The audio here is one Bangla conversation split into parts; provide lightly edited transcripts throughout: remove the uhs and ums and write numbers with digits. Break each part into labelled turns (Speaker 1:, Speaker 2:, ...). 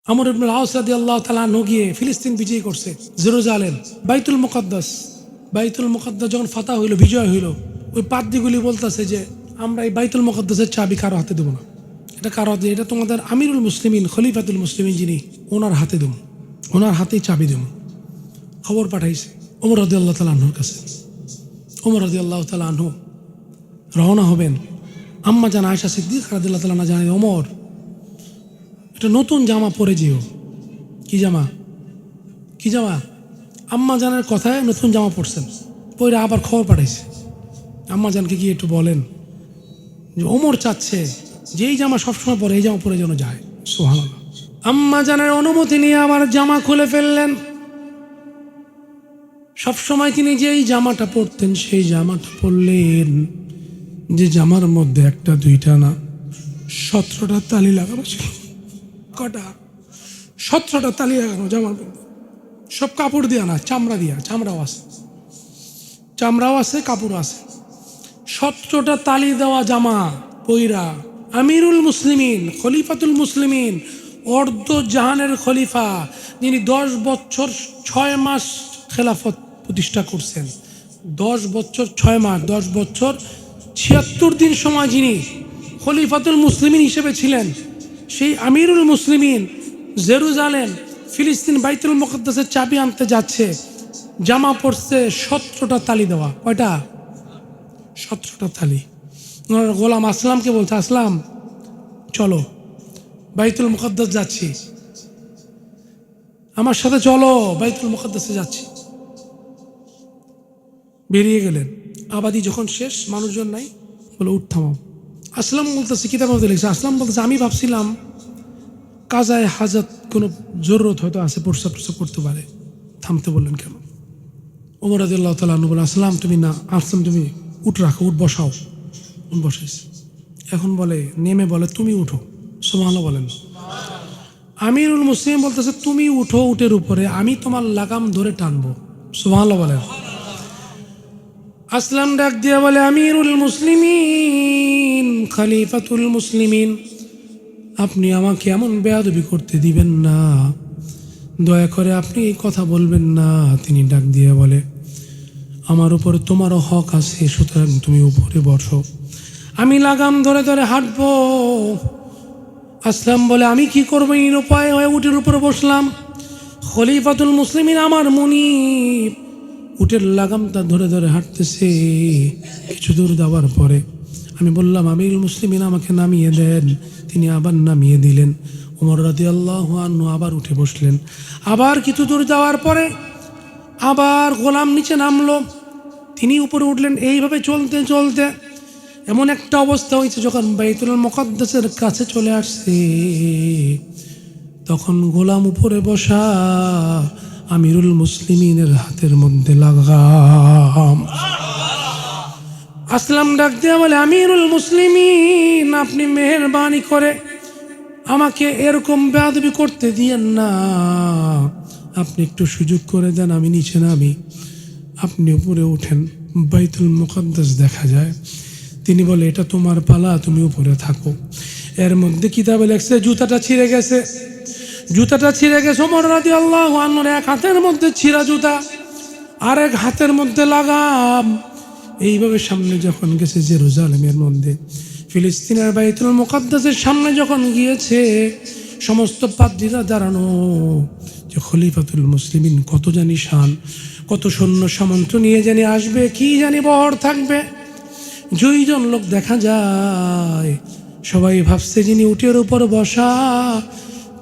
Speaker 1: আমর ইবনুল আস রাদিয়াল্লাহু তাআলা আনহু গিয়ে ফিলিস্তিন বিজয় করছে, জেরুজালেম, বাইতুল মুকাদ্দাস। বাইতুল মুকাদ্দাস যখন ফাতা হইল, বিজয় হইল, ওই পাদ্রীগুলি বলতেছে যে আমরা এই বাইতুল মুকাদ্দাসের চাবি কারো হাতে দেবো না, এটা কারো হাতে, এটা তোমাদের আমিরুল মুসলিমিন খলিফাতুল মুসলিমিন যিনি, ওনার হাতে দেবো, ওনার হাতেই চাবি দেবো। খবর পাঠাইছে ওমর রাদিয়াল্লাহু তাআলা আনহুর কাছে। ওমর রাদিয়াল্লাহু তাআলা আনহু রওনা হবেন। আম্মা জান আয়েশা সিদ্দিকা রাদিয়াল্লাহু তাআলা জানে, ওমর একটা নতুন জামা পরে যেও। কি জামা? কি জামা? আম্মা জানের কথায় নতুন জামা পরছেন, পরে আবার খবর পাঠাইছে। আম্মা জানকে গিয়ে একটু বলেন যে ওমর চাচ্ছে যে এই জামা সবসময় পরে, এই জামা পরে যেন যায়। সুবহানাল্লাহ। আম্মা জানের অনুমতি নিয়ে আমার জামা খুলে ফেললেন। সবসময় তিনি যেই জামাটা পরতেন সেই জামাটা পরলেন, যে জামার মধ্যে একটা দুইটা না 17টা তালি লাগানো ছিল। কটা? 17টা তালি লাগানো জামার মধ্যে। সব কাপড় দিয়া না, চামড়া দিয়া। চামড়াও আছে, চামড়াও আছে, কাপড় আছে। 17টা তালি দেওয়া জামা পইরা আমিরুল মুসলিমিন খলিফাতুল মুসলিমিন, অর্ধ জাহানের খলিফা, যিনি 10 বছর 6 মাস খেলাফত প্রতিষ্ঠা করছেন। 10 বছর 6 মাস, 10 বছর 76 দিন সময় যিনি খলিফাতুল মুসলিমিন হিসেবে ছিলেন, সেই আমিরুল মুসলিমিন জেরুজালেম ফিলিস্তিন বাইতুল মুকাদ্দাসের চাবি আনতে যাচ্ছে। জামা পড়ছে 17টা তালি দেওয়া। কয়টা? 17টা তালি। গোলাম আসলামকে বলছে, আসলাম চলো, বাইতুল মুকাদ্দাস যাচ্ছি, আমার সাথে চলো, বাইতুল মুকাদ্দাসে যাচ্ছি। বেরিয়ে গেলেন। আবাদি যখন শেষ, মানুষজন নাই, বলে উঠ থামাও। আসলাম বলতেছে, কিতাবের মধ্যে লিখছে, আসলাম বলতেছে আমি ভাবছিলাম কাজায় হাজাত কোনো জরুরত হয়তো আছে, প্রস্রাব প্রস্রাব করতে পারে। থামতে বললেন কেন? ওমর রাদিয়াল্লাহু তাআলা আনহু বলে, আসলাম তুমি না, আসলাম তুমি উঠ রাখো, উঠ বসাও। উঠ বসাইছে। এখন বলে নেমে বলে তুমি উঠো। সুবহানাল্লাহ বলেন। আমিরুল মুসলিম বলতেছে তুমি উঠো উটের উপরে, আমি তোমার লাগাম ধরে টানবো। সুবহানাল্লাহ বলেন। আসলাম ডাক দিয়া বলে, আমিরুল মুসলিমিন খলিফাতুল মুসলিমিন, আপনি আমাকে এমন বেয়াদবি করতে দিবেন না, দয়া করে আপনি এই কথা বলবেন না। তিনি ডাক দিয়ে বলে, আমার উপরে তোমারও হক আছে, সুতরাং তুমি উপরে বসো, আমি লাগাম ধরে ধরে হাঁটবো। আসলাম বলে, আমি কি করবো? নিরুপায় হয়ে উটের উপরে বসলাম। খলিফাতুল মুসলিমিন আমার মুনিব উটের লাগামটা ধরে ধরে হাঁটতেছে। কিছু দূর যাওয়ার পরে আমি বললাম, আমিরুল মুসলিমিন আমাকে নামিয়ে দেন। তিনি আবার নামিয়ে দিলেন। ওমর রাদিয়াল্লাহু আনহু আবার উঠে বসলেন। আবার কিছু দূর যাওয়ার পরে আবার গোলাম নিচে নামলো, তিনি উপরে উঠলেন। এইভাবে চলতে চলতে এমন একটা অবস্থা হয়েছে, যখন বাইতুল মুকাদ্দাসের কাছে চলে আসছে, তখন গোলাম উপরে বসা, আমিরুল মুসলিমিনের হাতের মধ্যে লাগাম। আসলাম ডাক দিয়ে বলে, আমিরুল মুসলিমিন আপনি মেহেরবানি করে আমাকে এরকম বেয়াদবি করতে দিয়েন না, আপনি একটু সুযোগ করে দেন, আমি নিচে নামি, আপনি উপরে ওঠেন, বাইতুল মুকাদ্দাস দেখা যায়। তিনি বলে, এটা তোমার পালা, তুমি উপরে থাকো। এর মধ্যে কিতাবে লেখছে জুতাটা ছিঁড়ে গেছে। জুতাটা ছিঁড়ে গেছে। ওমর রাদিয়াল্লাহু আনহুর এক হাতের মধ্যে ছিঁড়া জুতা, আর এক হাতের মধ্যে লাগাম। এইভাবে সামনে যখন গেছে জেরুজালেমের মধ্যে, ফিলিস্তিনের বাইতুল মুকাদ্দাসের সামনে যখন গিয়েছে, সমস্ত পাদ্রীরা দাঁড়ানো, যে খলিফাতুল মুসলিমিন কত জানি শান, কত সৈন্য সামন্ত নিয়ে জানি আসবে, কি জানি বহর থাকবে। 2 জন লোক দেখা যায়। সবাই ভাবছে যিনি উটের উপর বসা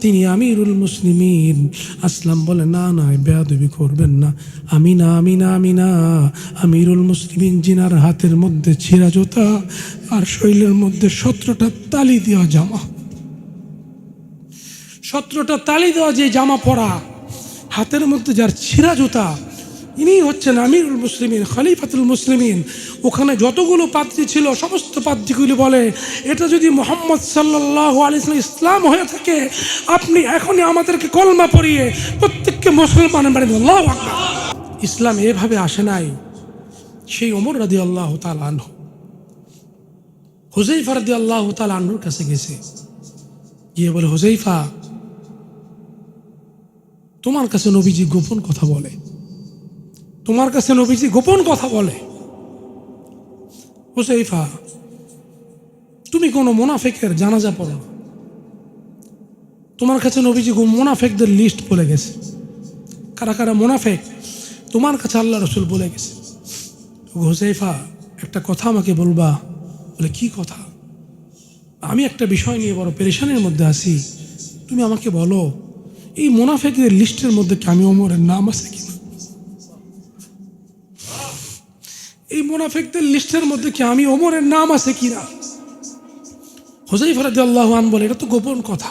Speaker 1: তিনি আমিরুল মুসলিমিন। আসলাম বলে, না না, বেয়াদবি করবেন না, আমি না, আমি না, আমি না, আমিরুল মুসলিমিন জিনার হাতের মধ্যে ছিঁড়া জুতা আর শরীরের মধ্যে 17টা তালি দেওয়া জামা। 17টা তালি দেওয়া যে জামা পরা, হাতের মধ্যে যার ছিঁড়া জুতা, ইনি হচ্ছেন আমিরুল মুসলিমিন খলিফাতুল মুসলিমিন। ওখানে যতগুলো পাদ্রী ছিল সমস্ত পাদ্রীগুলি বলে, এটা যদি মুহাম্মদ সাল্লাল্লাহু আলাইহি ওয়াসাল্লাম ইসলাম হয়ে থাকে, আপনি এখনই আমাদেরকে কলমা পড়িয়ে প্রত্যেককে মুসলমান বানিয়ে দিন। আল্লাহু আকবার। ইসলাম এভাবে আসে নাই। সেই ওমর রাদিয়াল্লাহু তাআলা আনহু হুযায়ফা রাদিয়াল্লাহু তাআলা আনহুর কাছে গেছে, গিয়ে বলে, হুযায়ফা তোমার কাছে নবীজি গোপন কথা বলে, তোমার কাছে নবীজি গোপন কথা বলে। হুযায়ফা, তুমি কোনো মুনাফিকের জানাজা পড়ো না, তোমার কাছে নবীজি মুনাফিকদের লিস্ট বলে গেছে, কারা কারা মুনাফিক তোমার কাছে আল্লাহ রসুল বলে গেছে। হুযায়ফা, একটা কথা আমাকে বলবা? বলে, কি কথা? আমি একটা বিষয় নিয়ে বড় পেরেশানির মধ্যে আছি, তুমি আমাকে বলো এই মুনাফিকদের লিস্টের মধ্যে কি আমি ওমরের নাম আছে কিনা? এই মুনাফিকদের লিস্টের মধ্যে কি আমি ওমরের নাম আছে কিনা? হুযায়ফা রাদিয়াল্লাহু আনহু বলে, এটা তো গোপন কথা,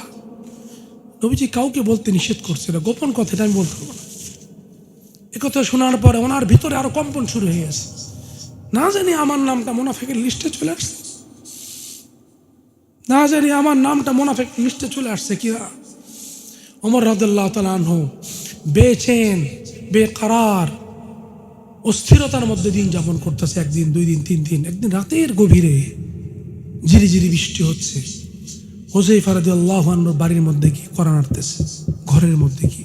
Speaker 1: নবীজি কাউকে বলতে নিষেধ করছে, এটা গোপন কথা, এটা আমি বলতে পারবো না। একথা শোনার পরে ওনার ভিতরে আরো কম্পন শুরু হয়ে গেছে, না জানি আমার নামটা মুনাফিকের লিস্টে চলে আসছে, না জানি আমার নামটা মুনাফিক লিস্টে চলে আসছে কিনা। ওমর রাদিয়াল্লাহু তাআলা আনহু বেচেন, বেকরার, অস্থিরতার মধ্যে দিন যাপন করতেছে, একদিন, দুই দিন, তিন দিন। একদিন রাতের গভীরে ঝিরিঝিরি বৃষ্টি হচ্ছে, হুযায়ফা রাদিয়াল্লাহু আনহুর বাড়ির মধ্যে কি কোরআন নাড়তেছে, ঘরের মধ্যে কি।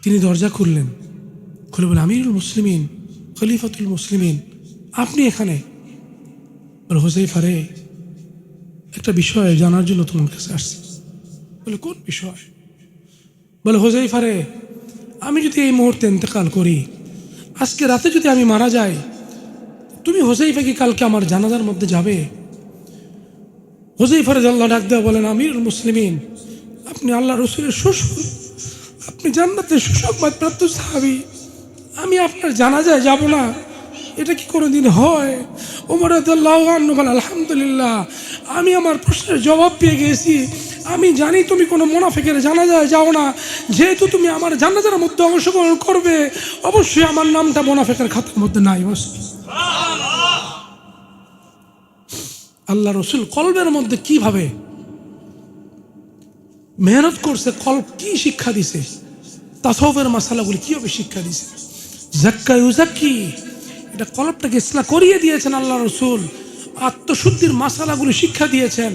Speaker 1: তিনি দরজা খুললেন, খুলে বলে, আমিরুল মুসলিমিন, খলিফাতুল মুসলিমিন, আপনি এখানে? বলে, হুযায়ফা রে, একটা বিষয় জানার জন্য তোমার কাছে আসছি। বলে, কোন বিষয়? বলে, হুযায়ফা রে, আমি যদি এই মুহূর্তে ইন্তেকাল করি, আজকে রাতে যদি আমি মারা যাই, তুমি হুযায়ফা কি কালকে আমার জানাজার মধ্যে যাবে? হুযায়ফা রাদিয়াল্লাহু ডাক দেওয়া বলেন, আমিরুল মুসলিমিন, আপনি আল্লাহ রসুলের শ্বশুর, আপনি জান্নাতের সুসংবাদ প্রাপ্ত সাহাবী, আমি আপনার জানাজায় যাব না, এটা কি কোনোদিন হয়? ওমর রাদিয়াল্লাহু আনহু বলেন, আলহামদুলিল্লাহ, আমি আমার প্রশ্নের জবাব পেয়ে গেছি। আমি জানি তুমি কোনো মুনাফিকের জানাজায় যাও না, যেহেতু তুমি আমার জানাজার মধ্যে অংশগ্রহণ করবে, অবশ্যই আমার নামটা মুনাফিকের খাতার মধ্যে নাই। আল্লাহ রসুল কলবের মধ্যে কিভাবে মেহনত করছে, কলব কি শিক্ষা দিছে, তাসাউফের মাসালাগুলি কিভাবে শিক্ষা দিছে, যাক্কা ইউজাক্কি, এটা কলবটাকে ইসলাহ করিয়ে দিয়েছেন আল্লাহ রসুল, আত্মশুদ্ধির মাসালাগুলি শিক্ষা দিয়েছেন।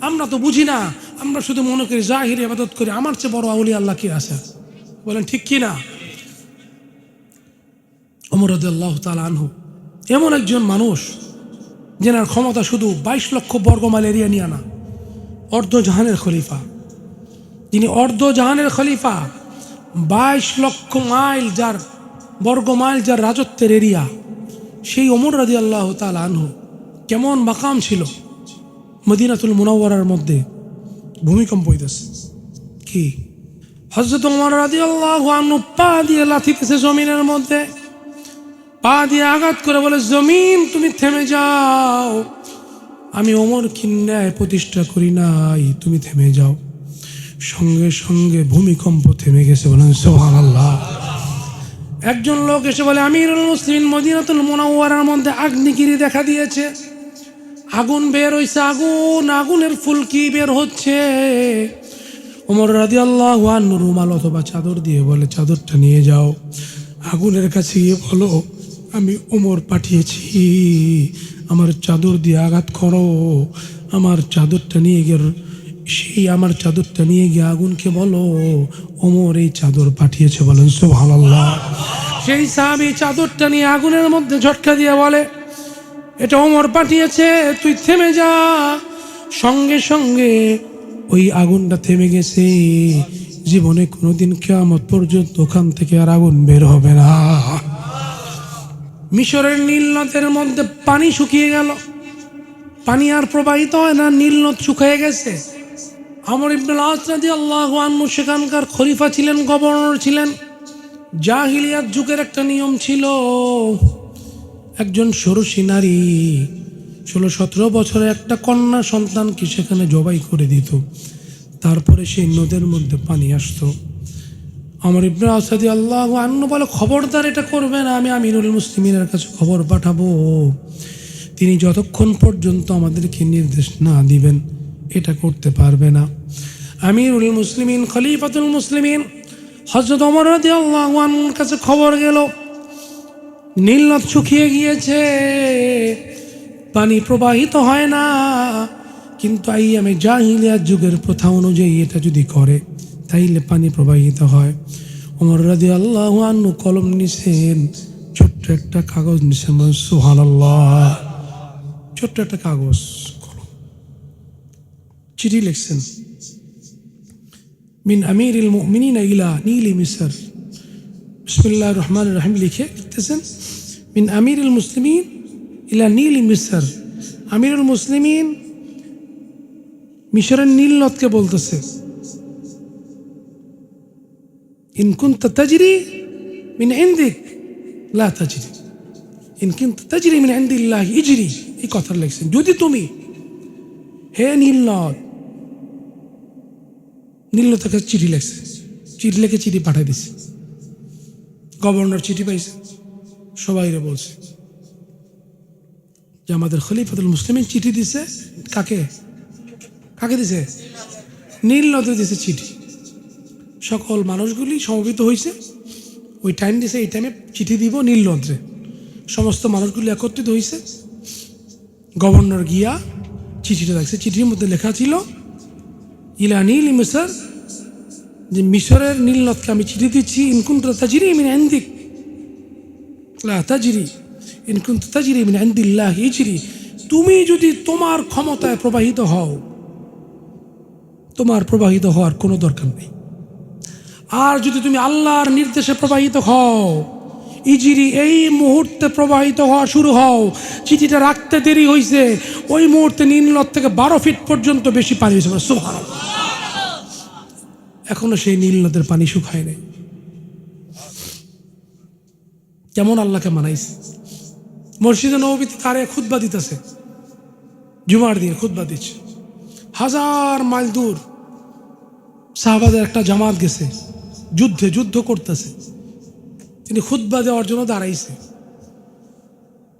Speaker 1: আমরা তো বুঝি না, আমরা শুধু মনে করি জাহির ইবাদত করি, আমার চেয়ে বড় আউলিয়া আল্লাহ কি আছে? বলেন ঠিক কি না? ওমর রাদিয়াল্লাহু তাআলা আনহু এমন একজন মানুষ, যেনার ক্ষমতা শুধু 22 লক্ষ বর্গমাইল এরিয়া নিয়ে না, অর্ধজাহানের খলিফা, যিনি অর্ধজাহানের খলিফা, 22 লক্ষ মাইল যার বর্গমাইল যার রাজত্বের এরিয়া, সেই ওমর রাদিয়াল্লাহু তাআলা আনহু কেমন মাকাম ছিল। মদিনাতুল মুনাওয়ারার মধ্যে ভূমিকম্প হইতেছে, কি হযরত ওমর রাদিয়াল্লাহু আনহু পা দিয়ে লাথিতেছে জমিনের মধ্যে, পা দিয়ে আঘাত করে বলে, জমিন তুমি থেমে যাও, আমি ওমর কি ন্যায় প্রতিষ্ঠা করি নাই, তুমি থেমে যাও। সঙ্গে সঙ্গে ভূমিকম্প থেমে গেছে, বলেন সুবহানাল্লাহ। একজন লোক এসে বলে, আমিরুল মুসলিমিন, মদিনাতুল মুনাওয়ারার মধ্যে আগ্নেয়গিরি দেখা দিয়েছে, আগুন বের হইছে, আগুন, আগুনের ফুলকি বের হচ্ছে। ওমর রাদিয়াল্লাহু আনহু রুমাল অথবা চাদর দিয়ে বলে, চাদরটা নিয়ে যাও, আগুনের কাছে গিয়ে বলো, আমি ওমর পাঠিয়েছি, আমার চাদর দিয়ে আঘাত করো। আমার চাদরটা নিয়ে গিয়ে, সেই আমার চাদরটা নিয়ে গিয়ে আগুনকে বলো, ওমর এই চাদর পাঠিয়েছে। বলেন সুবহানাল্লাহ। সেই সাহাবী চাদরটা নিয়ে আগুনের মধ্যে ঝটকা দিয়ে বলে, এটা ওমর পাঠিয়েছে, তুই থেমে যা। সঙ্গে সঙ্গে ওই আগুনটা থেমে গেছে। জীবনে কোনোদিন কিয়ামত পর্যন্ত ওখান থেকে আর আগুন বের হবে না। মিশরের নীল নদের মধ্যে পানি শুকিয়ে গেল, পানি আর প্রবাহিত হয় না, নীল নদ শুকিয়ে গেছে। আমর ইবনুল আস রাদিয়াল্লাহু আনহু সেখানকার খলিফা ছিলেন, গভর্নর ছিলেন। জাহিলিয়াত যুগের একটা নিয়ম ছিল, একজন ষোড়শী নারী 16-17 বছরের একটা কন্যা সন্তানকে সেখানে জবাই করে দিত, তারপরে সেই নদের মধ্যে পানি আসতো। আমর ইবনে আস রাদিয়াল্লাহু আনহু বলে, খবরদার এটা করবে না, আমি আমিরুল মুসলিমিনের কাছে খবর পাঠাবো, তিনি যতক্ষণ পর্যন্ত আমাদেরকে নির্দেশ না দিবেন এটা করতে পারবে না। আমিরুল মুসলিমিন, খলিফাতুল মুসলিমিন হযরত ওমর রাদিয়াল্লাহু আনহুর কাছে খবর গেল, নীল নদ শুকিয়ে গিয়েছে, পানি প্রবাহিত হয় না, কিন্তু আইয়ামে জাহিলিয়াত যুগের প্রথা অনুযায়ী এটা যদি করে তাইলে পানি প্রবাহিত হয়। ওমর রাদিয়াল্লাহু আনহু কলম নিছেন, ছোট্ট একটা কাগজ নিছেন, সুবহানাল্লাহ, ছোট্ট একটা কাগজ, কলম, চিঠি লিখছেন, মিন আমিরিল মুমিনিনা ইলা নীলি মিসর, বিসমিল্লাহির রহমানির রহিম লিখে লিখতেছেন, মিন আমিরুল মুসলিমিন ইলা নীলি মিসর। আমিরুল মুসলিমিন মিশরের নীল নদকে বলতেছে, ইন কুনতা তাজরি মিন ইনদিক লা তাজরি, ইন কুনতা তাজরি মিন ইনদিল্লাহি ইজরি। এই কথা লিখছেন, যদি তুমি, হে নীল নদ, নীল নদ থেকে চিঠি লিখছে, চিঠি লিখে চিঠি পাঠিয়ে দিছে, গভর্নর চিঠি পাইছে, সবাইরে বলছে যে আমাদের খলিফাতুল মুসলিমিন চিঠি দিছে, কাকে কাকে দিছে? নীল নদে দিছে চিঠি। সকল মানুষগুলি সমবেত হয়েছে, ওই টাইম দিছে, এই টাইমে চিঠি দিব নীল নদে। সমস্ত মানুষগুলি একত্রিত হয়েছে। গভর্নর গিয়া চিঠিটা দেখছে, চিঠির মধ্যে লেখা ছিল ইলা নীল মিসর, যে মিশরের নীল নদকে আমি চিঠি দিচ্ছি, ইন কুনতা তাজরি মিন ইনদিক লা তাজরি, ইন কুনতা তাজরি মিন ইনদিল্লাহি ইজরি। তুমি যদি তোমার ক্ষমতায় প্রবাহিত হও, তোমার প্রবাহিত হওয়ার কোনো দরকার নেই। আর যদি তুমি আল্লাহর নির্দেশে প্রবাহিত হও, ইজিরি, এই মুহূর্তে প্রবাহিত হওয়া শুরু হও। চিঠিটা রাখতে দেরি হয়েছে, ওই মুহূর্তে নীল নদ থেকে 12 ফিট পর্যন্ত বেশি পানি হয়েছে। সুবহানাল্লাহ। এখনো সেই নীল নদের পানি শুকায় নাই। কেমন আল্লাহকে মানাইছে। মসজিদে নববীতে তারে খুতবা দিতেছে, জুমার দিনে খুতবা দিচ্ছে, 1000 মাইল দূর সাহাবাদের একটা জামাত গেছে, যুদ্ধ করতেছে, তিনি খুতবা দেওয়ার জন্য দাঁড়াইছে,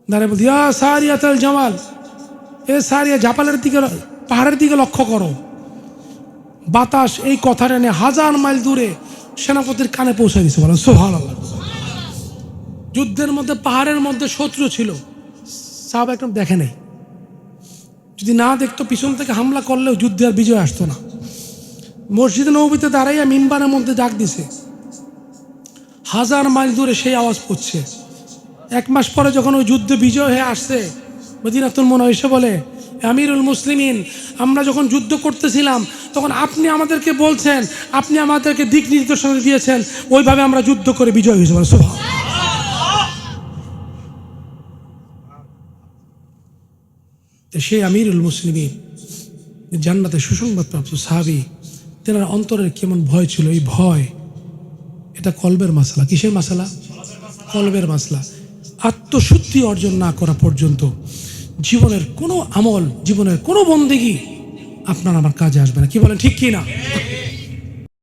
Speaker 1: দাঁড়ায় বলতে, ইয়া সারিয়াতুল জামাল, এ সারিয়া, জাপালের দিকে, পাহাড়ের দিকে লক্ষ্য করো। বাতাস এই কথাটা নিয়ে 1000 মাইল দূরে সেনাপতির কানে পৌঁছে দিছে। বলেন সুবহানাল্লাহ। যুদ্ধের মধ্যে, পাহাড়ের মধ্যে শত্রু ছিল, সাহাবা একদম দেখে নাই। যদি না দেখতো, পিছন থেকে হামলা করলেও যুদ্ধে আর বিজয় আসতো না। মসজিদে নববীতে দাঁড়াইয়া মিম্বারের মধ্যে ডাক দিছে, 1000 মাইল দূরে সেই আওয়াজ পড়ছে। 1 মাস পরে যখন ওই যুদ্ধে বিজয় হয়ে আসছে, মদিনাতুল মুনাওয়ারা এসে বলে, আমিরুল মুসলিমিন, আমরা যখন যুদ্ধ করতেছিলাম তখন আপনি আমাদেরকে বলছেন, আপনি আমাদেরকে দিক নির্দেশনা দিয়েছেন, ওইভাবে আমরা যুদ্ধ করে বিজয় হয়েছে। সুবহানাল্লাহ। সেই আমিরুল মুসলিমিন, জান্নাতে সুসংবাদপ্রাপ্ত সাহাবী, তেনার অন্তরের কেমন ভয় ছিল। এই ভয়, এটা কলবের মাসলা। কিসের মাসলা? কলবের মাসলা। আত্মশুদ্ধি অর্জন না করা পর্যন্ত জীবনের কোনো আমল, জীবনের কোনো বন্দেগী আপনার আমার কাজে আসবে না। কি বলেন, ঠিক কি না?